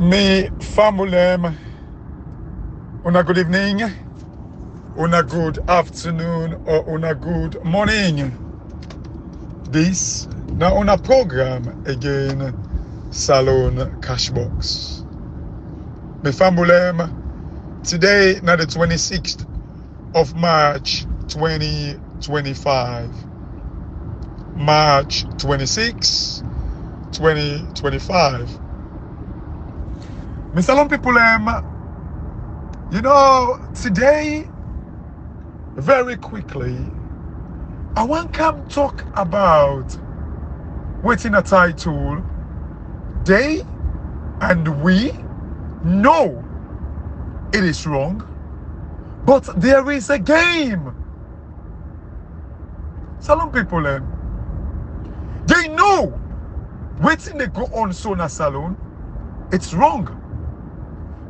Me family, una good evening, una good afternoon, or una good morning. This now on a program again, Salone Cashbox. Me family, today now the 26th of March 2025. March 26, 2025. Me Salone people, today, very quickly, I want to come talk about waiting a title. They and we know it is wrong, but there is a game. Salone people, they know waiting they go on so na Salone, it's wrong.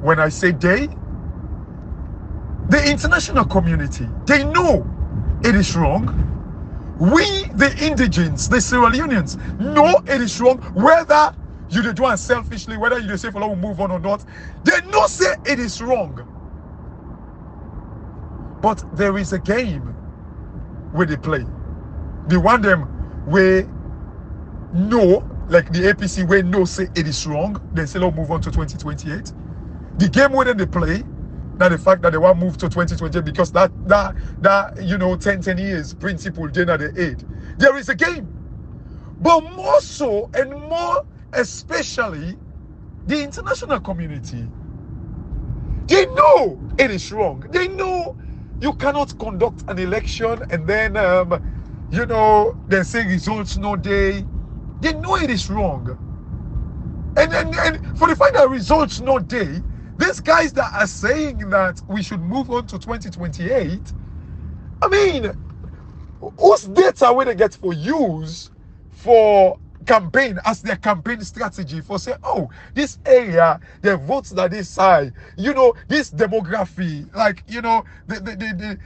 When I say they, the international community, they know it is wrong. We, the indigents, the Sierra Leoneans, know it is wrong. Whether you do it selfishly, whether you say for move on or not, they know say it is wrong. But there is a game where they play. The one them where no, like the APC where no say it is wrong, they say move on to 2028. The game where they play, now the fact that they want to move to 2020 because that 10 years principle they not the aid. There is a game. But more so and more especially the international community. They know it is wrong. They know you cannot conduct an election and then they say results no day. They know it is wrong. And for the fact that results no day, these guys that are saying that we should move on to 2028, I mean, whose data will they get for use for campaign as their campaign strategy for say, oh, this area, the votes that this high, this demography, like, the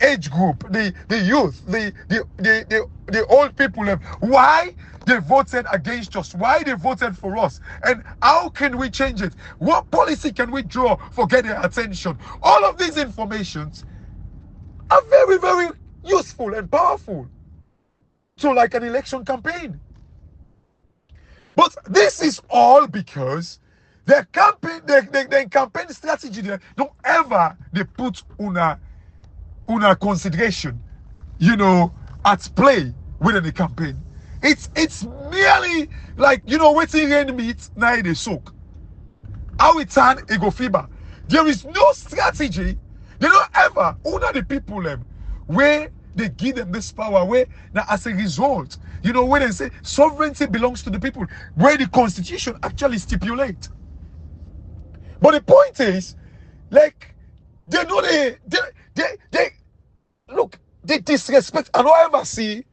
age group, the youth, the old people, why they voted against us, why they voted for us, and how can we change it? What policy can we draw for getting attention? All of these informations are very, very useful and powerful to like an election campaign. But this is all because their campaign, their campaign strategy, don't ever they put una consideration, at play within the campaign. It's merely like, waiting rain meet, now they soak. How it turn, it go fever. There is no strategy. They don't ever, una the people where they give them this power, where now as a result, when they say sovereignty belongs to the people, where the constitution actually stipulate. But the point is, like, they know they look, they disrespect. I don't ever see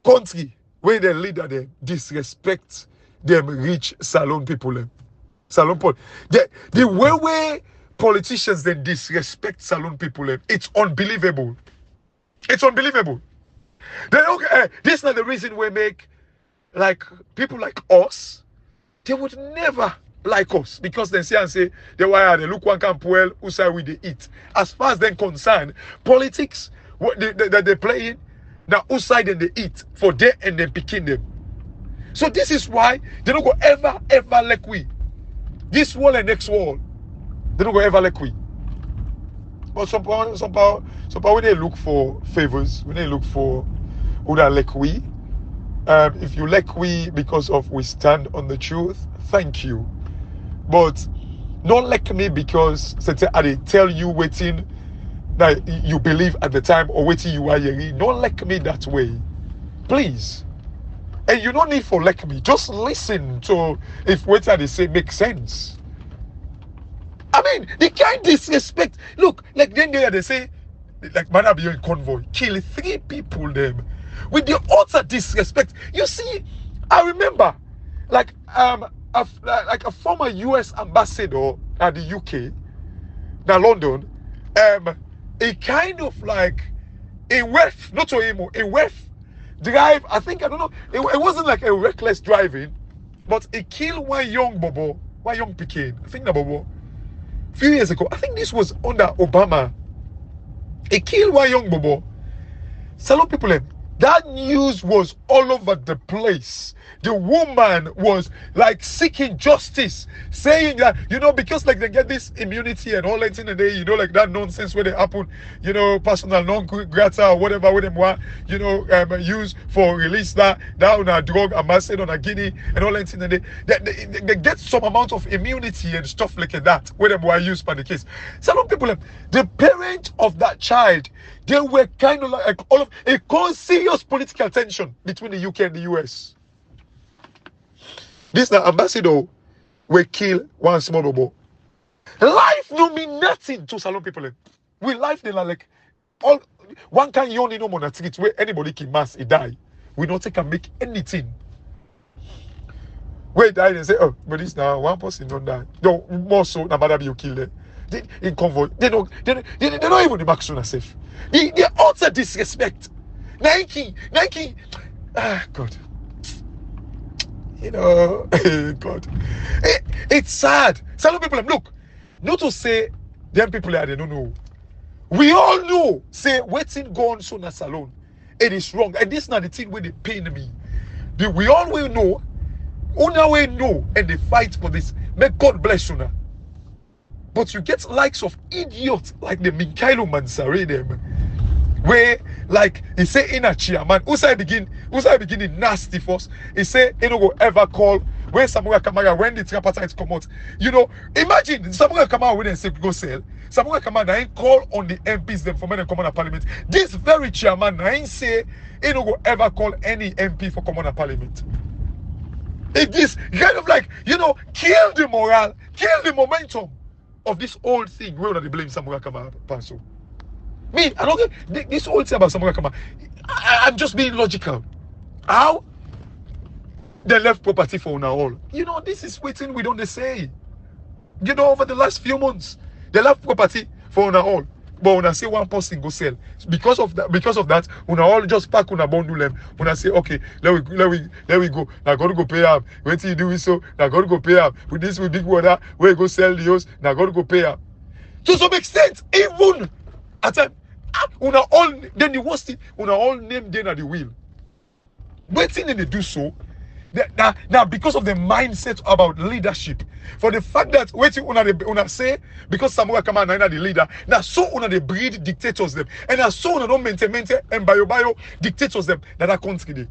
country where the leader they disrespect them rich Salone people. Salone people. The way politicians then disrespect Salone people, it's unbelievable. It's unbelievable. They this is not the reason we make like people like us. They would never like us because they say they look one camp well who say we they eat. As far as they're concerned, politics what they play in now who side and they eat for them and then picking them. So this is why they don't go ever like we. This wall and next wall, they don't go ever like we. But somehow when they look for favors, when they look for who that like we, if you like we because of we stand on the truth, thank you. But not like me because I tell you waiting that you believe at the time or waiting you are hearing. Not like me that way, please. And you don't need for like me. Just listen to if what they say makes sense. I mean, they can't disrespect. Look, like then they say, like man be in convoy, kill 3 people them with the utter disrespect. You see, I remember like a former US ambassador at the UK, now London, a kind of like a wef, drive. I think I don't know. It wasn't like a reckless driving, but he killed one young bobo, one young Pekin. I think that bobo. A few years ago, I think this was under Obama. He killed one young bobo. Salone people, that news was all over the place. The woman was like seeking justice, saying that, because like they get this immunity and all that in the day, like that nonsense where they happen, personal non grata or whatever with them want, use for release that on a drug, a massage on a guinea and all that in the day. They get some amount of immunity and stuff like that where them were used for the case. Some people, the parent of that child, they were kind of like all of a serious political tension between the UK and the US. This now ambassador will kill one small bobo. Life no mean nothing to Salone people. We life they like all one can only no more street where anybody can mass he die. We don't take and make anything. Where die they say, oh, but this now one person don't die. No more so no matter you kill them. In convoy, they don't even the maximum safe. They utter disrespect. Nike, God. God. It's sad. Some people, look, not to say them people are they don't know. We all know, say, waiting go on so na Salone. It is wrong. And this is not the thing where they pain me. We all will know, we know, and they fight for this. May God bless you now. But you get likes of idiots like the Minkailo Mansare them. Where like he say in a chairman, who say beginning nasty first. He say he no go ever call when Samuel Kamara when the tripartite come out. Imagine Samuel Kamara when they say go sell. Samuel Kamara now call on the MPs them for men come on a parliament. This very chairman now say he no go ever call any MP for come on a parliament. It is kind of like kill the morale, kill the momentum of this old thing. Where would they blame Samuel Kamara Panso? Me, I don't get this whole thing about Samuel Kamara. I'm just being logical. How they left property for now all? This is waiting we don't say. Over the last few months, they left property for now all. But when I say one person go sell, because of that, when I all just pack on a bundle them. When I say okay, let we go. Now gotta go pay up. Wait till you do it so. Now gotta go pay up. With this with big water, where you go sell the house. Now gotta go pay up. To some extent, even at time, una all then the worst thing, una all name then at the wheel. Waiting and they do so. Now because of the mindset about leadership, for the fact that waiting una say because Samuel Kamara is the leader, now so una they breed dictators them, and now so una don't maintain and bio dictators them that are country day.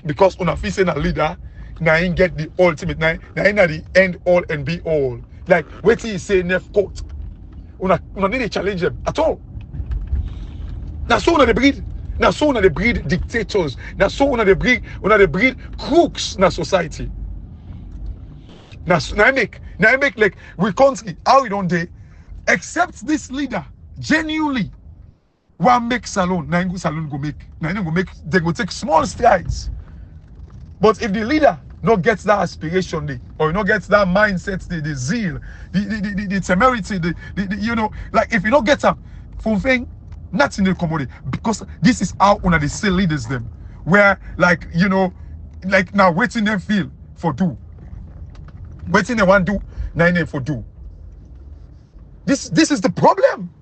Because una feel saying a leader, now ain't get the ultimate, now ain't at the end all and be all. Like waiting you say nef court. Una need to challenge them at all. Now so they breed. Now so they breed dictators. Now so they breed crooks in the society. Now I make like we country how we don't they except this leader genuinely one make Salone. Now Salone go make. Now they go take small strides. But if the leader not gets that aspiration or not gets that mindset, the zeal, the temerity, like if you don't get up for thing, nothing will come because this is how one of the say leaders them, where like like now waiting them feel for do, waiting they want do, now they for do. This is the problem.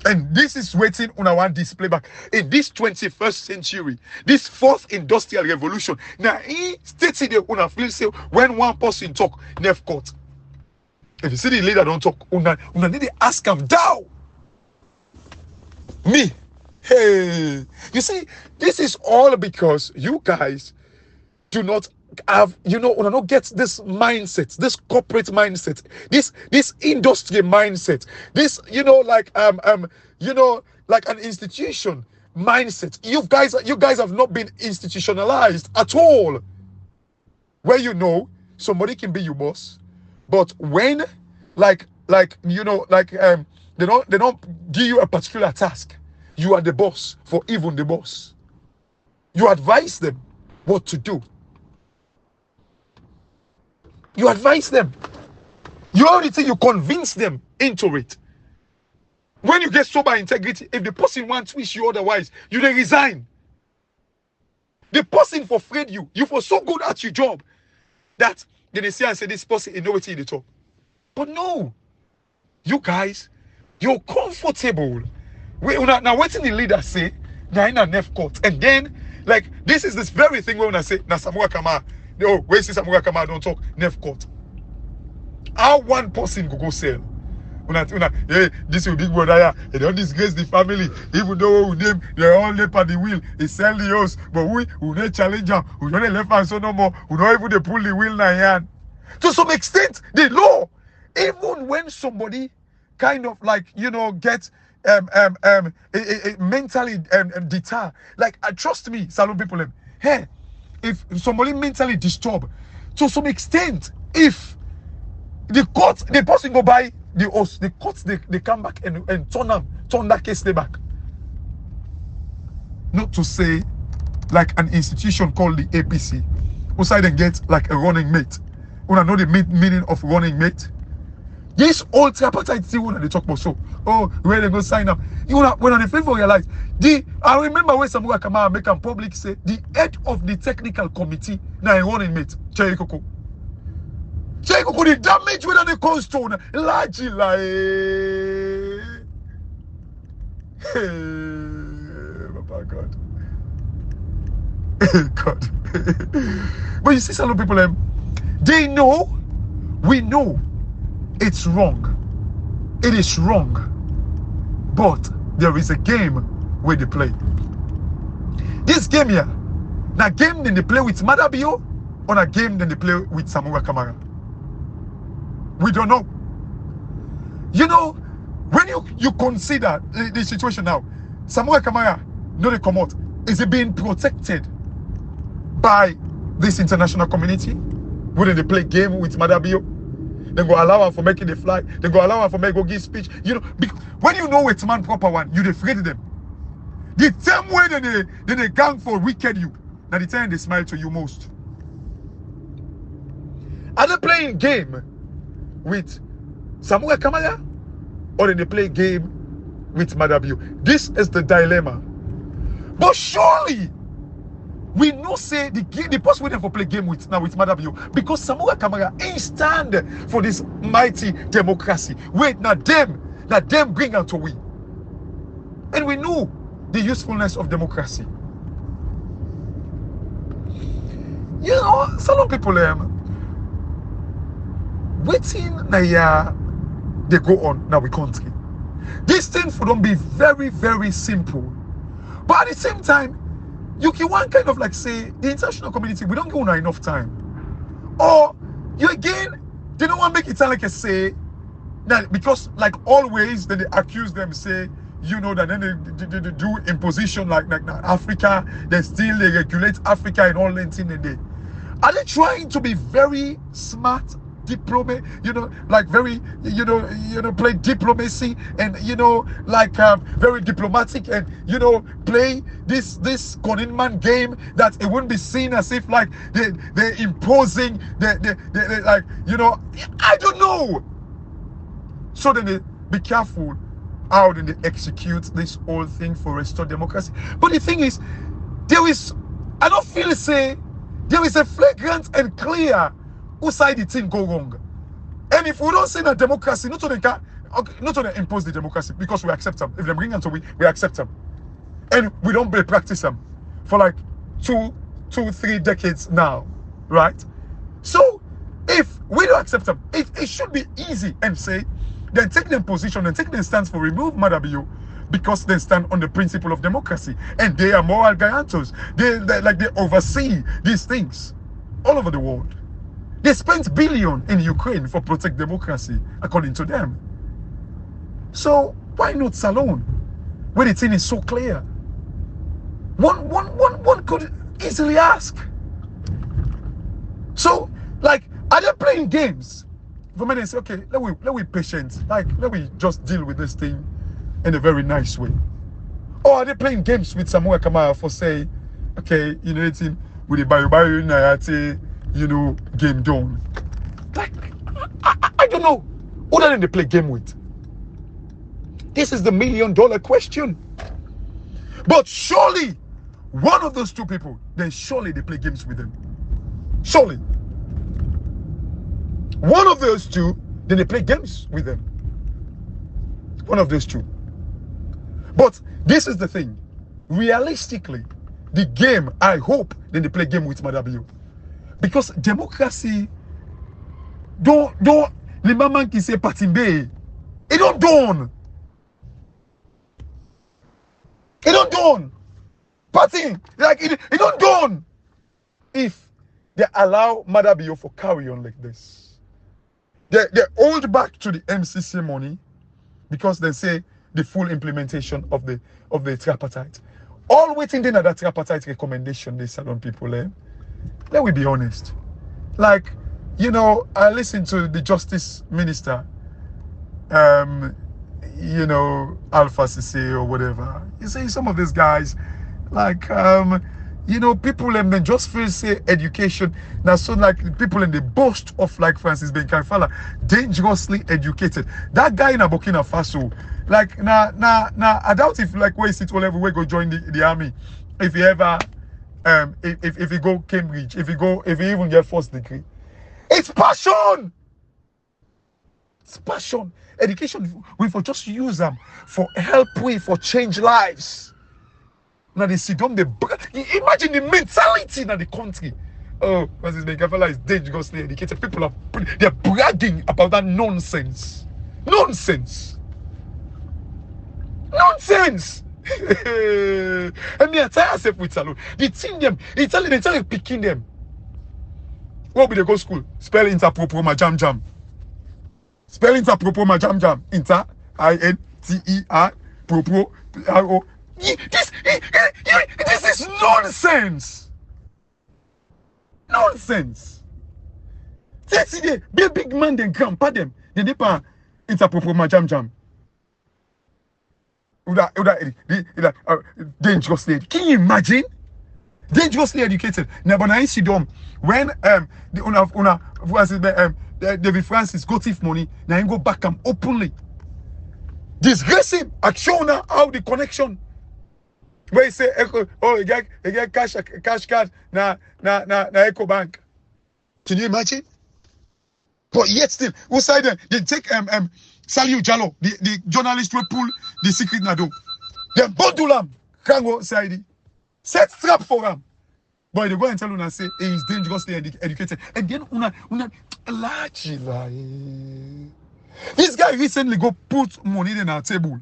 And this is waiting on our display back in this 21st century, this fourth industrial revolution. Now, he stated the una feel say when one person talk, never caught. If you see the leader don't talk, una need to ask him down. Me, hey, you see, this is all because you guys do not have, una not get this mindset, this corporate mindset, this industry mindset, this like an institution mindset. You guys have not been institutionalized at all. Where somebody can be your boss, but when they don't give you a particular task, you are the boss for even the boss. You advise them what to do. You advise them. You already think you convince them into it. When you get sober integrity, if the person wants to wish you otherwise, you then resign. The person for afraid you. You for so good at your job that they see and say this person is nowhere in the top. But no, you guys, you're comfortable. Now what the leader say? Now in a nef court. And then, like, this is this very thing when I say, na Samura Kama, no, where is Samura Kama don't talk, nef court. How one person go sell? Hey, this will big brother here. They don't disgrace the family. Even though we name, they're all left at the wheel. He sell the house. But we don't challenge them. We don't left hand so no more. We don't even pull the wheel in our hand. To some extent, the law, even when somebody kind of like, get mentally deterred. Like, trust me, Salone people, hey, if somebody mentally disturbed, to some extent, if the person go by the host, the courts they come back and turn that case back. Not to say like an institution called the APC, who side and get like a running mate. When I know the meaning of running mate. This whole tripartite thing when they talk about so, where they go sign up. When on the favor realize I remember when Samura Kamara make a public say the head of the technical committee now a running mate, Cherry Coco. The damage within the cornerstone, largely like, oh God, God. But you see, some people, they know, we know, it's wrong. It is wrong, but there is a game where they play. This game here, now game then they play with Madabio, or a game then they play with Samura Kamara. We don't know. When you consider the situation now, Samura Kamara, no they come out. Is it being protected by this international community? Wouldn't they play game with Madabio? They go allow her for making the fly. They go allow her for making go give speech. When you know it's man proper one, you afraid of them. The same way that they gang for wicked you. Now the time they smile to you most. Are they playing game with Samura Kamara, or they play game with Madabio? This is the dilemma. But surely we know say the person waiting for play game with Madabio, because Samura Kamara ain't stand for this mighty democracy. Wait, now them bring out to we. And we know the usefulness of democracy. Some people waiting now they go on now we country. This thing for them be very, very simple. But at the same time, you can one kind of like say the international community, we don't give them enough time. Or you again, they don't want to make it sound like a say that because like always then they accuse them, say, that then they do imposition like Africa, they still they regulate Africa and all that thing they. Are they trying to be very smart? Diplomat, like very, play diplomacy and like very diplomatic and play this Conin man game that it wouldn't be seen as if like they're imposing, they like I don't know. So then they be careful how then they execute this whole thing for restore democracy. But the thing is, I don't feel say there is a flagrant and clear who side the thing go wrong. And if we don't say that democracy, not to impose the democracy, because we accept them. If they bring them to we accept them. And we don't practice them for like 2-3 decades now. Right? So if we don't accept them, it should be easy and say, then take their position and take their stance for remove Madabio, because they stand on the principle of democracy and they are moral guarantors. They oversee these things all over the world. They spent billions in Ukraine for protect democracy, according to them. So why not Salone, when the thing is so clear? One could easily ask. So, like, are they playing games? For me, they say, okay, let we patient. Like, let we just deal with this thing in a very nice way. Or are they playing games with Samura Kamara for say, okay, it's with the Bayo Nayate, game done. Like, I don't know. Who do they play game with? This is the $1 million question. But surely, one of those two people, then surely they play games with them. Surely. One of those two, then they play games with them. One of those two. But this is the thing. Realistically, the game, I hope, then they play game with Madabio. Because democracy, don't, les mamans qui say patimbe, it don't done. It don't done. Parting, like it don't done. If they allow Madabio for carry on like this. They hold back to the MCC money because they say the full implementation of the tripartite. All waiting then at that tripartite recommendation, they Salone people. Let me be honest. Like, you know, I listened to the Justice Minister, you know, Alpha CC or whatever. You see, some of these guys, like, you know, people them just feel say education. Now, so like people in the boast of like Francis Benkaifala, dangerously educated. That guy in Burkina Faso, like, I doubt if like where he sit all everywhere go join the army. If he ever, if he go Cambridge, if he even get first degree, it's passion. It's passion. Education, we for just use them for help, we for change lives. Now they sit down, imagine the mentality in the country. Oh, Francis Benkaifala is dangerously educated. People they're bragging about that nonsense. Nonsense. Nonsense. And me I tell myself with Salone. They team them, they tell you picking them. What will they go school? Spell interpropos ma jam jam. Spell interpropos ma jam jam. Inter I-N-T-E-R propos R-O. This is nonsense. Nonsense. See, be a big man, then grandpa them. Then they pa interpropos ma jam jam. Dangerously. Can you imagine? Dangerously educated. Now, but I see them when David Francis got thief money, now he go back and openly disgrace him. I show now how the connection. Where he say, oh, you get cash card na Eco Bank. Can you imagine? But yet still, who side they take Saliu Jallo, the journalist will pull the secret nado. Then bundle him, Kango side. Set trap for him. But they go and tell him and say he is dangerously educated. And then una large lie. This guy recently go put money in our table.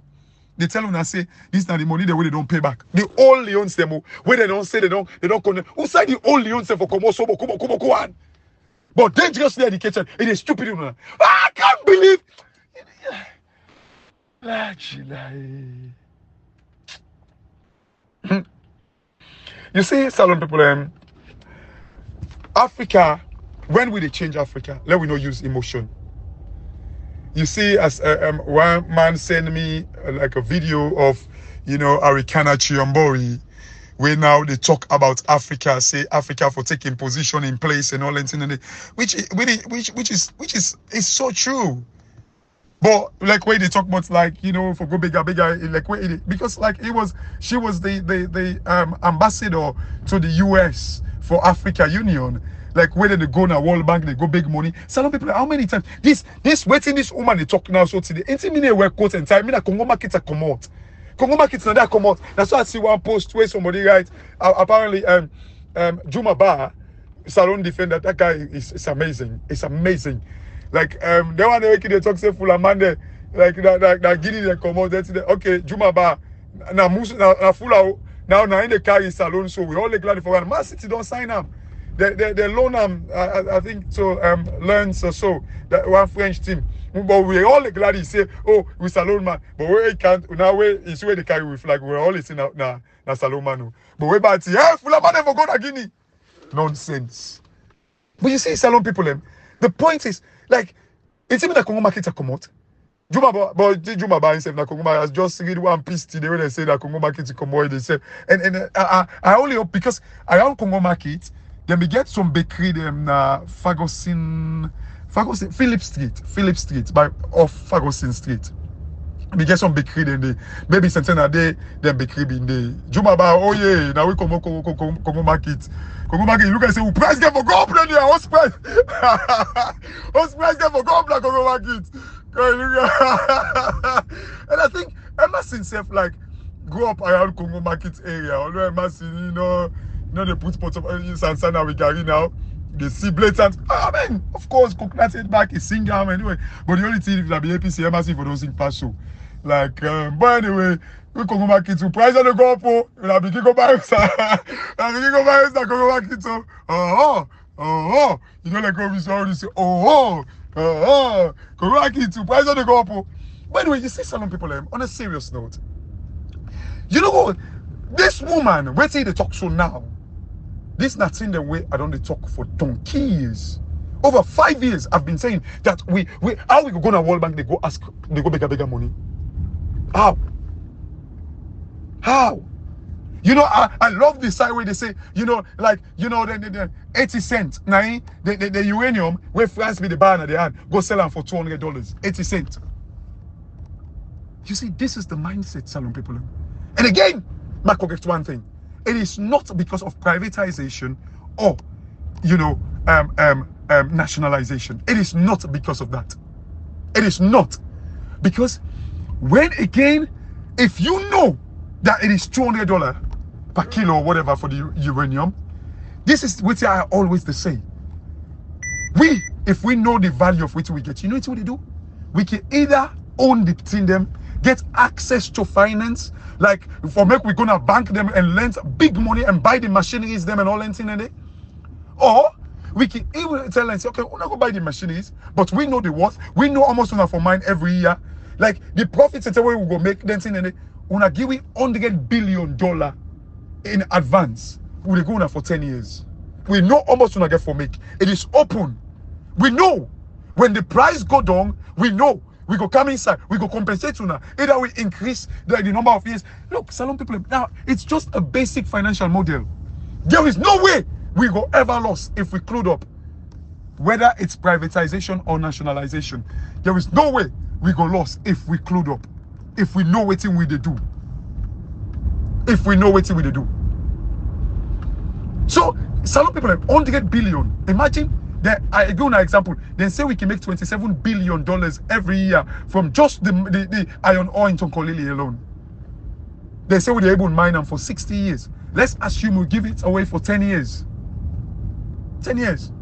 They tell him and say this is not the money the way they don't pay back. The old Leons them where they don't say they don't connect. Who say the old Leons for Komo. But dangerously educated, it is stupid. I can't believe. You see, Salone people, Africa, when will they change Africa? Let we not use emotion. You see, as one man sent me like a video of, you know, Arikana Chiyombori, where now they talk about Africa, say Africa for taking position in place and all that, which is so true. But like where they talk about like, you know, for go bigger, like where it, because like she was the ambassador to the US for Africa Union. Like where they go now, World Bank, they go big money. Salone people, how many times this waiting this woman they talk now so today. Ain't me wear coat and tie. Me na Congo markets are come out. Congo markets now they come out. That's why I see one post where somebody writes apparently Juma Ba, Salone defender, that guy is amazing. It's amazing. Like the one they talk say full amande like that Guinea they come out. Okay, Juma Ba na full now in the car is Salone, so we all glad for one. Man City don't sign up. They loan I think so learns or so that one French team. But we all glad he say, oh, we Salone man. But we can't now we is where they carry with flag. We're all listening out now Salone man. But we about hey, full man never go to Guinea. Nonsense. But you see, Salone people, the point is like it's even the Congo market come out. Juma Ba himself na Congo market has just read one piece today when they say that Congo market come out. They say and I only hope because around Congo market. Then we get some bakery them na Philip Street by off Ferguson Street. me get some bakery then they maybe something a day then bakery bin day. Juma ba oh yeah now we come market. Come market you look and say we price get for go plan here what's price? What's price get for go plan come market? And I think Emerson self like grow up around Congo market area. Although Emerson, you know they put pots of Sansana we carry now. They see blatant. I mean, of course, coconut head back is singer anyway. But the only thing is that the APC Emerson for those sing past show. Like, but anyway, we Congo market to price on the go up. We'll be go buy Congo market. So, you know, like we saw you say, Congo market to price on the go up. By the way, you see Salone people on a serious note. You know what? This woman, wait till they talk so now. This not in the way I don't talk for donkeys. Over 5 years, I've been saying that how we go to World Bank, they go bigger money. How? You know, I love this side where they say, you know, like, you know, the 80 cents. Now, the uranium, where France be the bar at the hand, go sell them for $200. 80 cents. You see, this is the mindset, Salone people. And again, I correct one thing. It is not because of privatization or, you know, nationalization. It is not because of that. It is not. Because when again, if you know that it is $200 per kilo or whatever for the uranium, this is what I always say. If we know the value of what we get, you know what we do? We can either own the thing them, get access to finance, like for make we're gonna bank them and lend big money and buy the machineries them and all that thing in it. Or we can even tell and say, okay, we're not gonna buy the machineries, but we know the worth, we know almost enough for mine every year. Like the profits that we will go make them thing in it, we're gonna give it $100 billion in advance. We're going for 10 years. We know almost gonna get for make. It is open. We know when the price go down, we know. We go come inside, we go compensate you now. Either we increase the number of years. Look, Salone people, now it's just a basic financial model. There is no way we go ever lost if we clued up. Whether it's privatization or nationalization, there is no way we go lost if we clued up. If we know what we do. If we know what we do. So, Salone people, 100 billion. Imagine. Then I give an example. Then say we can make $27 billion every year from just the iron ore in Tonkolili alone. They say we're able to mine them for 60 years. Let's assume we give it away for 10 years. 10 years.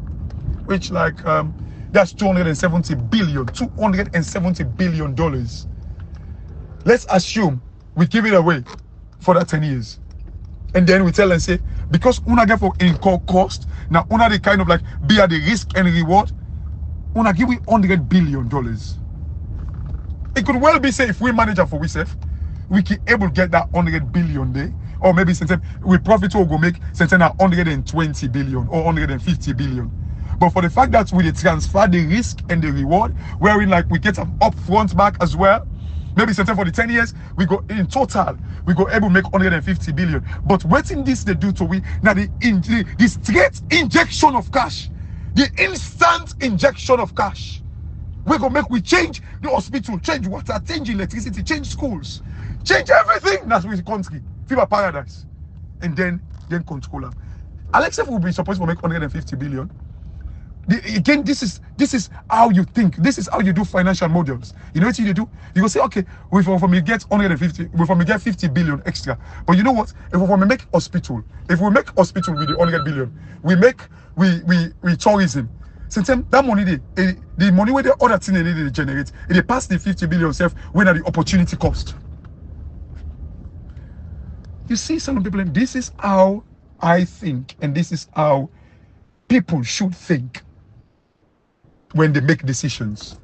Which like that's $270 billion. Let's assume we give it away for that 10 years. And then we tell and say, because una get for incur cost, now una the kind of like be at the risk and reward, una give we $100 billion. It could well be say if we manage it for ourselves, we can able to get that 100 billion day, or maybe sometimes we profit will go make something 120 billion or 150 billion. But for the fact that we transfer the risk and the reward, wherein like we get an upfront back as well. Maybe something for the 10 years, we go in total, we go able to make 150 billion. But what in this they do to we now the straight injection of cash, the instant injection of cash. We go make we change the hospital, change water, change electricity, change schools, change everything. That's with the country, fever paradise, and then control them. Alexa will be supposed to make 150 billion. Again, this is how you think. This is how you do financial models. You know what you do? You go say, okay, we get 150, we get 50 billion extra. But you know what? If we make hospital, with the 100 billion, we tourism. Since that money, the money where the other thing they generate, it pass the 50 billion self when at the opportunity cost. You see, some people, this is how I think, and this is how people should think when they make decisions.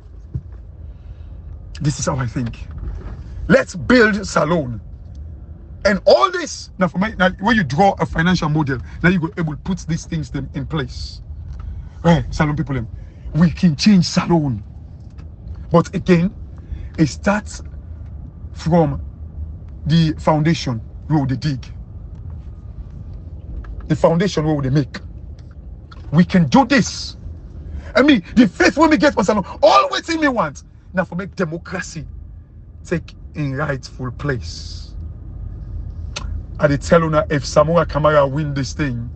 This is how I think. Let's build Salone. And all this, now for me, now when you draw a financial model, now you go able to put these things them in place. Right, Salone people, we can change Salone. But again, it starts from the foundation where they dig. The foundation where they make. We can do this. I mean, the faith when we get for Salone, all waiting me want. Now for make democracy take in rightful place. I dey tell you if Samoa Kamara win this thing,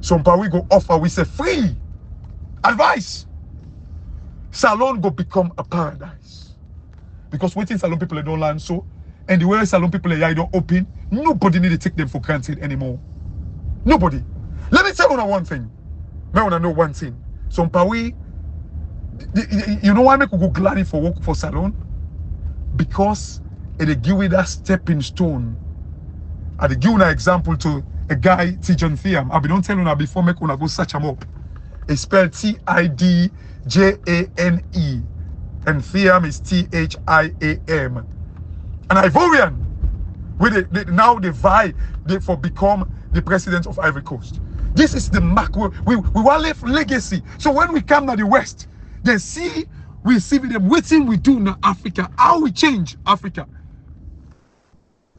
some we go offer, we say free advice. Salone go become a paradise. Because waiting Salone people don't learn so, and the way Salone people are don't open, nobody need to take them for granted anymore. Nobody. Let me tell you one thing. I want to know one thing. Some we, you know why I go gladly for work for Salone? Because it give you that stepping stone. I give you an example to a guy, Tijan Thiam. I've been telling you before, make una go search him up. It's spelled Tidjane, and Thiam is Thiam. An Ivorian, now they vie for become the president of Ivory Coast. This is the macro. We want to leave legacy. So when we come to the West, they see them waiting we do in Africa, how we change Africa.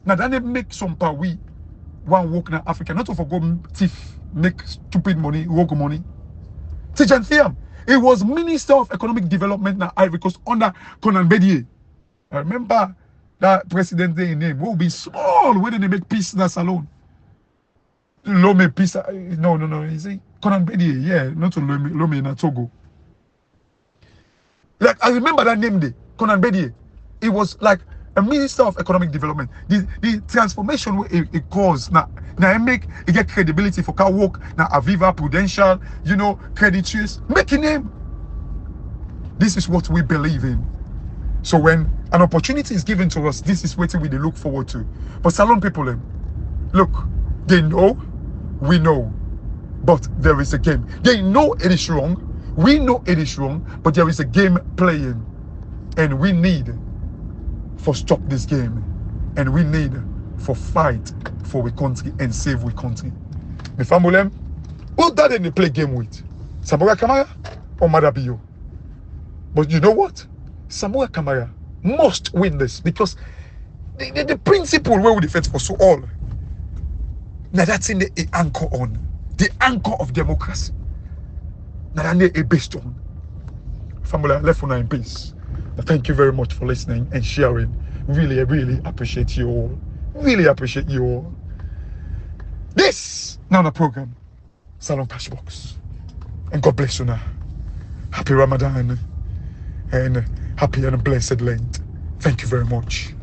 Now then they make some power we one work in Africa, not to forgo thief, make stupid money, work money. Tijan Thiam, he was Minister of Economic Development in Ivory Coast under Conan Bedier. I remember that president they name will be small when they make peace in the Salone. Lome peace, no, is it Conan Bedier? Yeah, not to Lome in Togo. Like I remember that name there, Conan Bedier. It was like a Minister of Economic Development. The transformation it caused now make it get credibility for car work now Aviva, Prudential, you know, Credit Suisse, make a name. This is what we believe in. So when an opportunity is given to us, this is what we look forward to. But Salone people, look, they know, we know, but there is a game. They know it is wrong, we know it is wrong, but there is a game playing, and we need for stop this game, and we need for fight for we country and save we country. My family, who that they play game with? Samoa Kamara or Madabio? But you know what? Samoa Kamara must win this because the principle where we defend for so all. Now that's in the anchor on. The anchor of democracy. Now that's a based on. Family, I left for now in peace. Thank you very much for listening and sharing. Really appreciate you all. Really appreciate you all. This now the program, Salone Cashbox. And God bless you now. Happy Ramadan and happy and blessed Lent. Thank you very much.